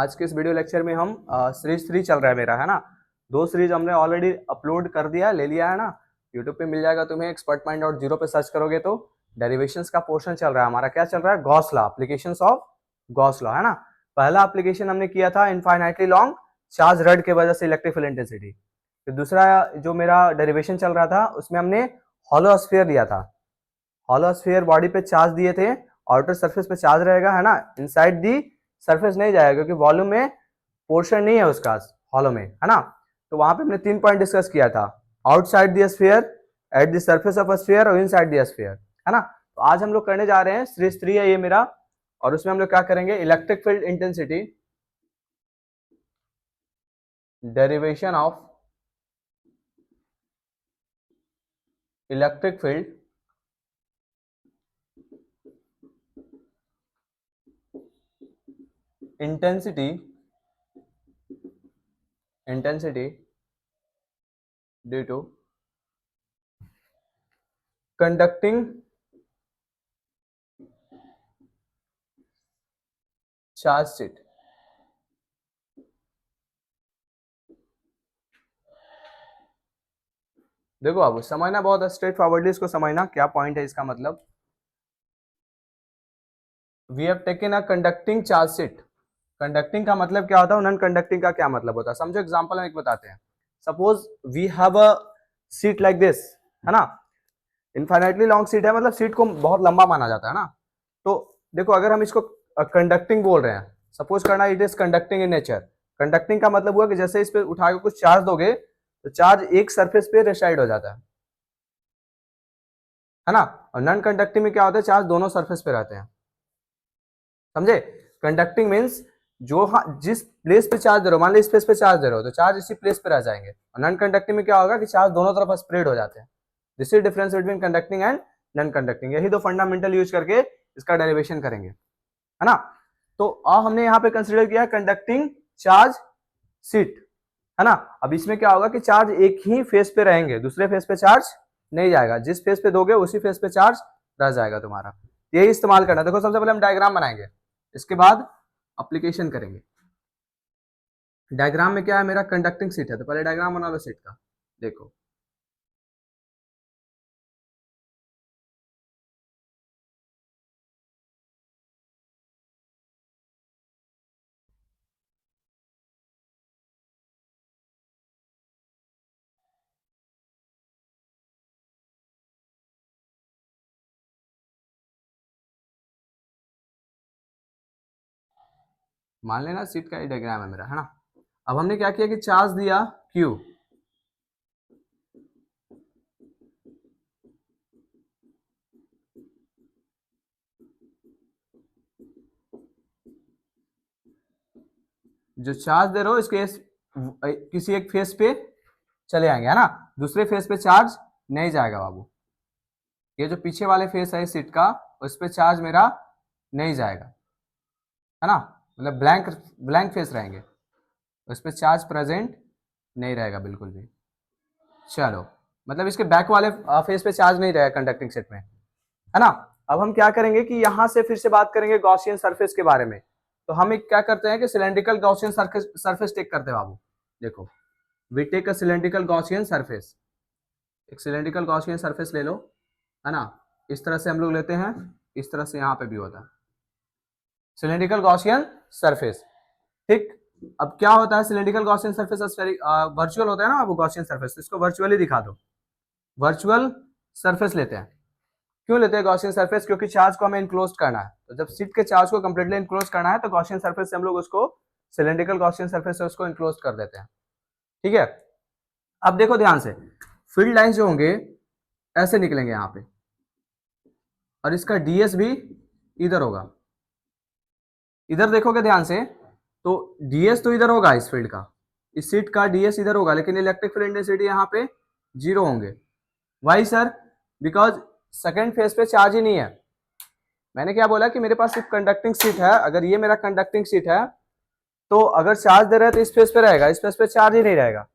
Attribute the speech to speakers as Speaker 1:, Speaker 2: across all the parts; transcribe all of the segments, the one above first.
Speaker 1: आज के इस वीडियो लेक्चर में हम सीरीज 3 चल रहा है मेरा, है ना। 2 सीरीज हमने ऑलरेडी अपलोड कर दिया, ले लिया है ना। यूट्यूब पे मिल जाएगा तुम्हें, expertmind.0 पे सर्च करोगे तो डेरिवेशंस का पोर्शन चल रहा है हमारा। क्या चल रहा है? Gauss law, applications of Gauss law, है ना। पहला एप्लीकेशन हमने किया था इनफाइनाइटली लॉन्ग चार्ज रड के वजह से इलेक्ट्रिक फील्ड इंटेंसिटी। फिर दूसरा जो मेरा डेरिवेशन चल रहा था उसमें हमने हॉलो स्फीयर लिया था। हॉलो स्फीयर बॉडी पे चार्ज दिए थे, आउटर सरफेस पे चार्ज रहेगा, है ना। इनसाइड दी सरफेस नहीं जाएगा क्योंकि वॉल्यूम में पोर्शन नहीं है उसका हॉलो में, है ना। तो वहां पे हमने 3 पॉइंट डिस्कस किया था, outside the sphere, at the surface of a sphere और इनसाइड द स्फीयर, है ना। तो आज हम लोग करने जा रहे हैं सीरीज 3 है ये मेरा, और उसमें हम लोग क्या करेंगे, electric field intensity, derivation of electric field intensity due to conducting charge sheet. देखो अब समझना बहुत स्ट्रेट फॉरवर्डली, इसको समझना क्या पॉइंट है इसका। मतलब we have taken a conducting charge sheet. Conducting का मतलब क्या होता है, नॉन कंडक्टिंग का क्या मतलब होता है, समझो। एग्जांपल हम एक बताते हैं। Suppose we have a sheet like this, है ना। इनफाइनाइटली लॉन्ग सीट है, मतलब सीट को बहुत लंबा माना जाता है ना। तो देखो अगर हम इसको कंडक्टिंग बोल रहे हैं, सपोज करना it is conducting in nature. Conducting का मतलब हुआ कि जैसे इस पे उठा के कुछ चार्ज दोगे तो चार्ज एक सरफेस पे रेसाइड हो जाता है ना। और नॉन कंडक्टिंग में क्या होता है, चार्ज दोनों सरफेस पे रहते हैं, समझे। कंडक्टिंग मीन्स जो जिस प्लेस पे चार्ज दे रहे हो, मान लो इस प्लेस पे चार्ज दे रहे हो तो चार्ज इसी प्लेस पे रह जाएंगे। और नॉन कंडक्टिंग में क्या होगा कि चार्ज दोनों तरफ स्प्रेड हो जाते हैं। This is difference between conducting and non conducting. यही दो फंडामेंटल यूज करके इसका डेरिवेशन करेंगे, है ना। तो हमने यहाँ पे कंसिडर किया कंडक्टिंग चार्ज शीट, है ना। अब इसमें क्या होगा कि चार्ज एक ही फेस पे रहेंगे, दूसरे फेस पे चार्ज नहीं जाएगा। जिस फेस पे दोगे उसी फेस पे चार्ज रह जाएगा तुम्हारा। यही इस्तेमाल करना। देखो सबसे पहले हम डायग्राम बनाएंगे, इसके बाद एप्लीकेशन करेंगे। डायग्राम में क्या है, मेरा कंडक्टिंग शीट है, तो पहले डायग्राम बना लो शीट का। देखो मान लेना शीट का डायग्राम है मेरा, है ना। अब हमने क्या किया कि चार्ज दिया Q, जो चार्ज दे रहे हो इसके किसी एक फेस पे चले आएंगे, है ना। दूसरे फेस पे चार्ज नहीं जाएगा बाबू। ये जो पीछे वाले फेस है सीट का, उस पे चार्ज मेरा नहीं जाएगा, है ना। मतलब ब्लैंक ब्लैंक फेस रहेंगे, उस पे चार्ज प्रेजेंट नहीं रहेगा बिल्कुल भी। चलो, मतलब इसके बैक वाले फेस पे चार्ज नहीं रहेगा कंडक्टिंग सेट में, है ना। अब हम क्या करेंगे कि यहां से फिर से बात करेंगे गॉसियन सरफेस के बारे में। तो हम एक क्या करते हैं कि सिलेंड्रिकल गॉसियन सरफेस टेक करते हैं बाबू। देखो we take a cylindrical Gaussian surface. एक सिलेंड्रिकल गॉसियन सरफेस ले लो, है ना। इस तरह से हम लोग लेते हैं, इस तरह से यहाँ पे भी होता है सिलेंड्रिकल गॉसियन सरफेस, ठीक। अब क्या होता है सिलेंड्रिकल गॉसियन सरफेस वर्चुअल होता है ना वो गॉसियन सरफेस, तो इसको वर्चुअली दिखा दो। वर्चुअल सरफेस लेते हैं। क्यों लेते हैं गॉसियन सरफेस? क्योंकि चार्ज को हमें इनक्लोज करना है। तो जब शीट के चार्ज को कंप्लीटली इनक्लोज करना है तो गॉसियन सरफेस से हम लोग उसको सिलेंड्रिकल गॉसियन सरफेस से उसको इनक्लोज कर देते हैं, ठीक है। अब देखो ध्यान से, फील्ड लाइंस जो होंगे ऐसे निकलेंगे यहाँ पे, और इसका डीएस भी इधर होगा। इधर देखोगे ध्यान से तो डीएस तो इधर होगा, इस फील्ड का, इस सीट का डीएस इधर होगा, लेकिन इलेक्ट्रिक फील्ड इंटेंसिटी यहाँ पे 0 होंगे। Why sir? Because second phase पे चार्ज ही नहीं है। मैंने क्या बोला कि मेरे पास सिर्फ कंडक्टिंग सीट है। अगर ये मेरा कंडक्टिंग सीट है तो अगर चार्ज दे रहे हैं तो इस फेस पे रहेगा, इस फेस पे चार्ज ही नहीं रहेगा।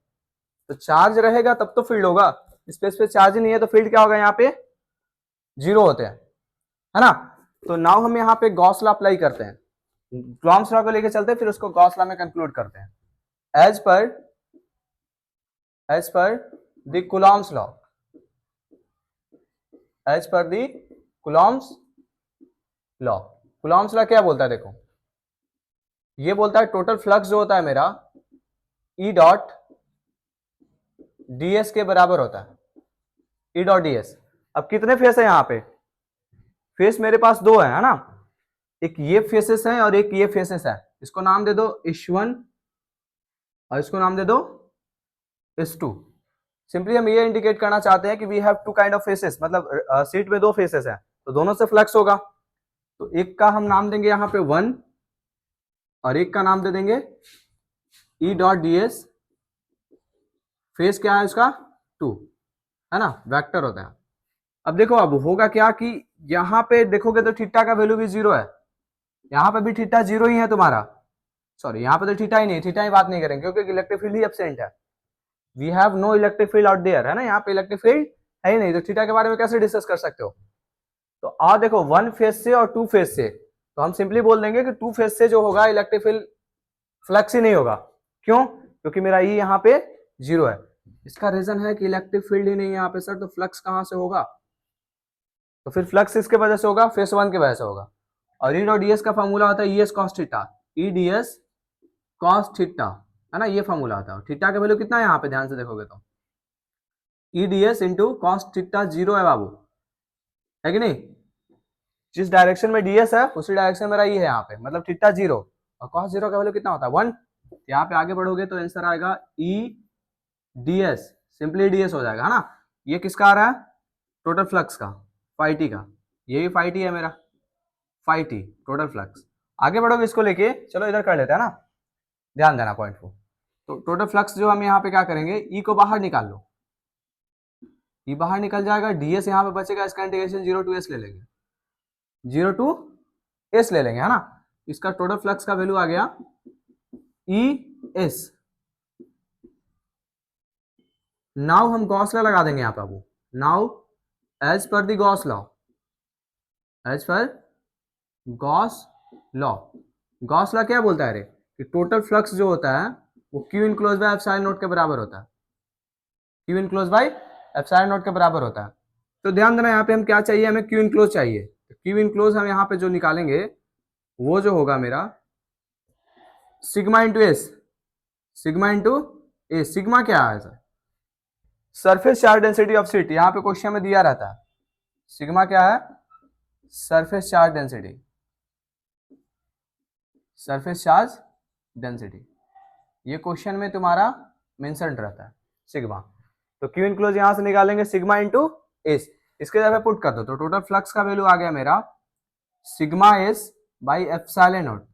Speaker 1: तो चार्ज रहेगा तब तो फील्ड होगा, इस फेस पे चार्ज ही नहीं है तो फील्ड क्या होगा, यहाँ पे 0 होते हैं, है ना। तो नाउ हम यहाँ पे गॉस लॉ अप्लाई करते हैं। कूलॉम्स लॉ को लेके चलते हैं, फिर उसको गॉस लॉ में कंक्लूड करते हैं। As per the Coulomb's law, as per the Coulomb's law, Coulomb's law क्या बोलता है, देखो ये बोलता है टोटल फ्लक्स जो होता है मेरा ई डॉट ds के बराबर होता है, ई डॉट ds। अब कितने फेस है यहाँ पे, फेस मेरे पास दो है ना, एक ये फेसेस है और एक ये फेसेस है, इसको नाम दे दो S1 और इसको नाम दे दो S2। सिंपली हम ये इंडिकेट करना चाहते हैं कि we have two kind of faces, मतलब सीट में दो फेसेस है तो दोनों से फ्लक्स होगा। तो एक का हम नाम देंगे यहाँ पे 1 और एक का नाम दे देंगे ई डॉट ds। फेस क्या है इसका 2 है ना, वेक्टर होता है। अब देखो अब होगा क्या कि यहाँ पे देखोगे तो थीटा का वैल्यू भी 0 है, यहाँ पे भी थीटा 0 ही है तुम्हारा, सॉरी यहाँ पे तो थीटा ही नहीं, थीटा ही बात नहीं करेंगे क्योंकि इलेक्ट्रिक फील्ड ही एब्सेंट है। We have no electric field out there, है ना, यहाँ पे इलेक्ट्रिक फील्ड है ही नहीं, तो थीटा के बारे में कैसे डिस्कस कर सकते हो। तो आ देखो 1 फेज से और 2 फेज से, तो हम सिंपली बोल देंगे कि 2 फेज से जो होगा इलेक्ट्रिक फील्ड फ्लक्स ही नहीं होगा। क्यों, क्योंकि मेरा ई यहाँ पे 0 है। इसका रीजन है कि इलेक्ट्रिक फील्ड ही नहीं है यहाँ पे सर, तो फ्लक्स कहाँ से होगा, तो फिर फ्लक्स इसके वजह से होगा, फेस 1 के वजह से होगा। और ई डॉट ds का फॉर्मूला होता है ईएस कॉस थीटा, ई ds कॉस थीटा, है ना, ये फॉर्मूला होता है। थीटा का वैल्यू कितना है यहाँ पे ध्यान से देखोगे तो ई ds इंटू कॉस थीटा 0 है बाबू, है कि नहीं। जिस डायरेक्शन में ds है उसी डायरेक्शन मेरा ई है यहाँ पे, मतलब थीटा 0 और कॉस 0 का वैल्यू कितना होता है 1। यहाँ पे आगे बढ़ोगे तो आंसर आएगा ई ds, सिंपली ds हो जाएगा, है ना। ये किसका आ रहा है, टोटल फ्लक्स का, फाई टी का, ये भी फाई टी है मेरा, फाई टी टोटल फ्लक्स। आगे बढ़ोगे इसको लेके, चलो इधर कर लेते हैं ना, ध्यान देना पॉइंट को। तो टोटल फ्लक्स जो हम यहाँ पे क्या करेंगे, ई को बाहर निकाल लो, ई बाहर निकल जाएगा, ds यहाँ पे बचेगा, इसका इंटीग्रेशन 0 to s ले लेंगे, 0 to s ले लेंगे, है ना। इसका टोटल फ्लक्स का वैल्यू आ गया ई एस। नाउ हम गॉस लॉ लगा देंगे यहाँ पे, अब now as per the Gauss law, as per Gauss law, Gauss law क्या बोलता है रे कि टोटल फ्लक्स जो होता है वो Q enclose by epsilon not के बराबर होता है, Q enclose by epsilon not के बराबर होता है। तो ध्यान देना यहाँ पे हम क्या चाहिए, हमें Q इनक्लोज चाहिए, तो Q इनक्लोज हम यहाँ पे जो निकालेंगे वो जो होगा मेरा sigma into S, sigma into A. Sigma क्या है sir, surface charge density of sheet, यहाँ पे क्वेश्चन में दिया रहता है। सिग्मा क्या है, surface charge density, surface charge density, ये क्वेश्चन में तुम्हारा मेंशन रहता है सिग्मा। तो क्यू इनक्लोज यहां से निकालेंगे सिग्मा इंटू एस, इसके जगह पुट कर दो, तो टोटल फ्लक्स का वैल्यू आ गया मेरा sigma S by epsilon not.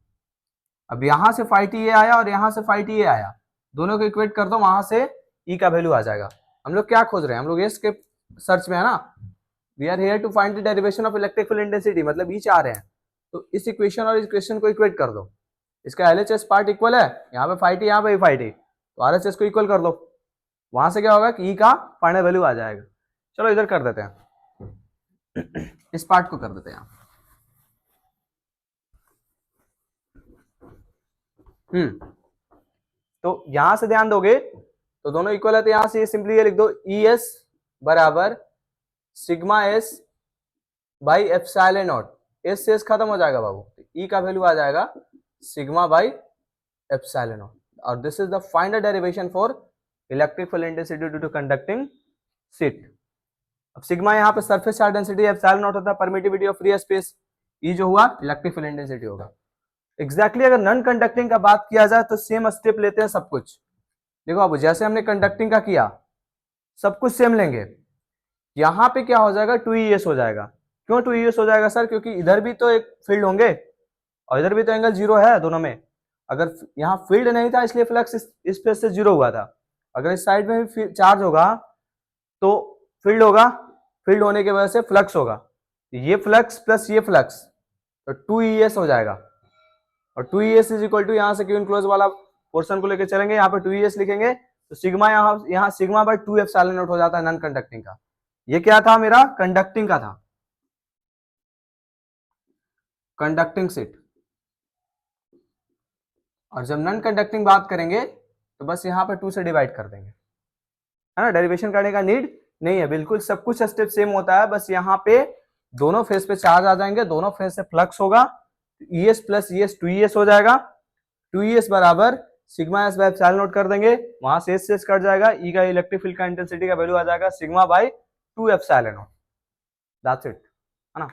Speaker 1: अब यहां से फाई टी ए आया और यहां से फाई टी ए आया, दोनों को इक्वेट कर दो, वहां से ई का वैल्यू आ जाएगा। हम लोग क्या खोज रहे हैं, हम लोग एस के सर्च में है ना, we are here to find the derivation of electric field intensity, मतलब ई चाह रहे हैं। तो इस इक्वेशन और इस इक्वेशन को इक्वेट कर दो, इसका एलएचएस पार्ट इक्वल है, यहाँ पे फाई टी यहाँ पे फाई टी, तो आरएचएस को इक्वल कर दो, वहां से क्या होगा कि ई का फाइनल वैल्यू आ जाएगा। चलो इधर कर देते हैं, इस पार्ट को कर देते हैं। तो यहां से ध्यान दोगे तो दोनों इक्वल है, तो यहां से सिंपली ये लिख दो ई एस बराबर sigma S by epsilon nought, S से एस खत्म हो जाएगा बाबू, ई का वैल्यू आ जाएगा सिग्मा बाई एप्सिलॉन नॉट, और this is the final derivation for electric field intensity due to conducting sheet. अब सिग्मा यहाँ पे surface charge density, epsilon nought होता है permittivity of free space, E जो हुआ इलेक्ट्रिक फील्ड इंटेंसिटी होगा। Exactly अगर नॉन कंडक्टिंग का बात किया जाए तो सेम स्टेप लेते हैं सब कुछ। देखो अब जैसे हमने कंडक्टिंग का किया सब कुछ सेम लेंगे, यहाँ पे क्या हो जाएगा 2es हो जाएगा। क्यों 2es हो जाएगा सर, क्योंकि इधर भी तो एक फील्ड होंगे और इधर भी तो एंगल 0 है दोनों में। अगर यहाँ फील्ड नहीं था इसलिए फ्लक्स इस पेज से 0 हुआ था, अगर इस साइड में भी चार्ज होगा तो फील्ड होगा, फील्ड होने की वजह से फ्लक्स होगा, ये फ्लक्स प्लस ये फ्लक्स, तो 2es हो जाएगा। और 2es इज इक्वल टू, यहाँ से क्यू इनक्लोज वाला पोर्शन को लेकर चलेंगे, यहाँ पे 2es लिखेंगे तो सिग्मा यहाँ सिग्मा बाय 2 एप्सिलॉन नॉट हो जाता है नॉन कंडक्टिंग का। ये क्या था मेरा, कंडक्टिंग का था, कंडक्टिंग सीट। और जब नॉन कंडक्टिंग बात करेंगे तो बस यहाँ पे 2 से डिवाइड कर देंगे, है ना। डेरिवेशन करने का नीड नहीं है, बिल्कुल सब कुछ स्टेप सेम होता है, बस यहाँ पे दोनों फेस पे चार्ज आ जाएंगे, दोनों फेस से फ्लक्स होगा, ES प्लस ES 2ES हो जाएगा, 2ES बराबर sigma S by epsilon not कर देंगे, वहां से एस कट जाएगा, ई का इलेक्ट्रिक फील्ड का इंटेंसिटी का वैल्यू आ जाएगा sigma bye 2 epsilon not, that's it, है ना।